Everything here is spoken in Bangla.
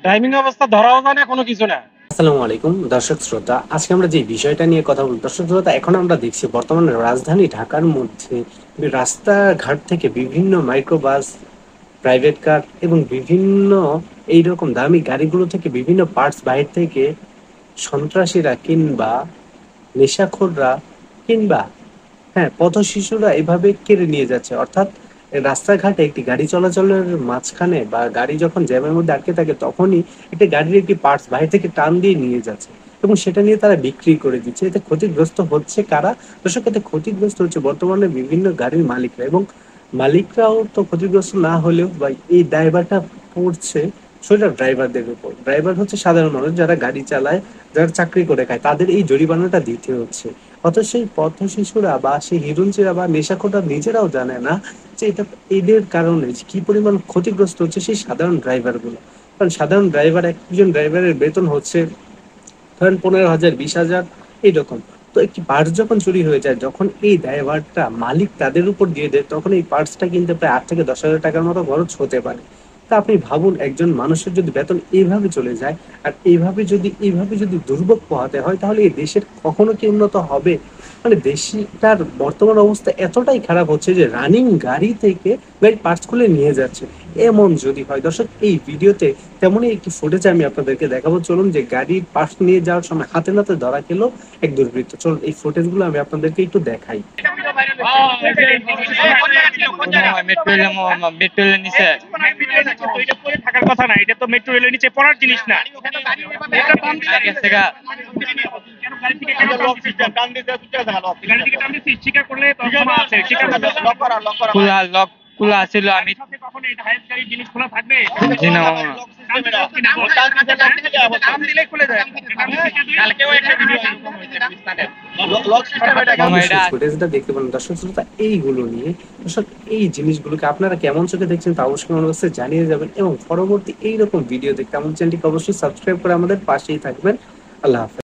টাইমিং অবস্থা ধরাও যায় না, কোনো কিছু না। আসসালামু আলাইকুম দর্শক শ্রোতা, আজকে আমরা যে বিষয়টা নিয়ে কথা বলবো দর্শক শ্রোতা, এখন আমরা দেখছি বর্তমানে রাজধানী ঢাকার মধ্যে রাস্তাঘাট থেকে বিভিন্ন মাইক্রোবাস, প্রাইভেট কার এবং বিভিন্ন এইরকম দামি গাড়িগুলো থেকে বিভিন্ন পার্টস বাইরে থেকে সন্ত্রাসীরা কিংবা নেশাখোররা কিংবা পথ শিশুরা এভাবে কেড়ে নিয়ে যাচ্ছে। অর্থাৎ রাস্তাঘাটে একটি গাড়ি চলাচলের মাঝখানে বা গাড়ি যখন জ্যামের মধ্যে আটকে থাকে তখনই একটা গাড়ির একটি পার্টস বাইরে থেকে টান দিয়ে নিয়ে যাচ্ছে এবং সেটা নিয়ে তারা বিক্রি করে দিচ্ছে। এতে ক্ষতিগ্রস্ত হচ্ছে কারা? দর্শক, এতে ক্ষতিগ্রস্ত হচ্ছে বর্তমানে বিভিন্ন গাড়ির মালিকরা, এবং মালিকরাও তো ক্ষতিগ্রস্ত না হলেও বা এই দায়ভারটা পড়ছে সেটা ড্রাইভারদের উপর। ড্রাইভার হচ্ছে সাধারণ মানুষ যারা গাড়ি চালায়, যারা চাকরি করে খায়, তাদের এই জরিমানাটা দিতে হচ্ছে। অথচ সেই পথ শিশুরা বা সেই হিরুঞ্চিরা বা নেশাখোররা নিজেরাও জানে না যে এটা এদের কারণে যে কি পরিমাণ ক্ষতিগ্রস্ত হচ্ছে সেই সাধারণ ড্রাইভার গুলো। কারণ সাধারণ ড্রাইভার, একজন ড্রাইভারের বেতন হচ্ছে ধরেন 15,000, 20,000 এইরকম। তো একটি পার্টস যখন চুরি হয়ে যায়, যখন এই ড্রাইভারটা মালিক তাদের উপর দিয়ে দেয়, তখন এই পার্টসটা কিনতে প্রায় 8 থেকে 10,000 টাকার মতো খরচ হতে পারে। তা আপনি ভাবুন, একজন মানুষের যদি বেতন এইভাবে চলে যায় আর এইভাবে যদি দুর্ভোগ পোহাতে হয়, তাহলে এই দেশের কখনো কি উন্নত হবে? মানে দেশটার বর্তমান অবস্থা এতটাই খারাপ হচ্ছে যে রানিং গাড়ি থেকে গাড়ির পার্টস খুলে নিয়ে যাচ্ছে। এমন যদি হয় দর্শক, এই ভিডিওতে তেমনই একটি ফুটেজ আমি আপনাদেরকে দেখাবো। চলুন, যে গাড়ির পার্টস নিয়ে যাওয়ার সময় হাতে নাতে ধরা খেলো এক দুর্বৃত্ত। চলুন এই ফুটেজগুলো আমি আপনাদেরকে একটু দেখাই। মেট্রো রেলের নিচে থাকার কথা না, এটা তো মেট্রো রেলের নিচে পড়ার জিনিস না। খোলা ছিল, আমি জিনিস খোলা থাকবে। ফুটেজটা দেখতে পেলেন দর্শক শ্রোতা, এইগুলো নিয়ে দর্শক, এই জিনিসগুলোকে আপনারা কেমন চোখে দেখছেন তা অবশ্যই আমার কাছে জানিয়ে যাবেন, এবং পরবর্তী এইরকম ভিডিও দেখতে আমাদের চ্যানেলটিকে অবশ্যই সাবস্ক্রাইব করে আমাদের পাশেই থাকবেন। আল্লাহ হাফেজ।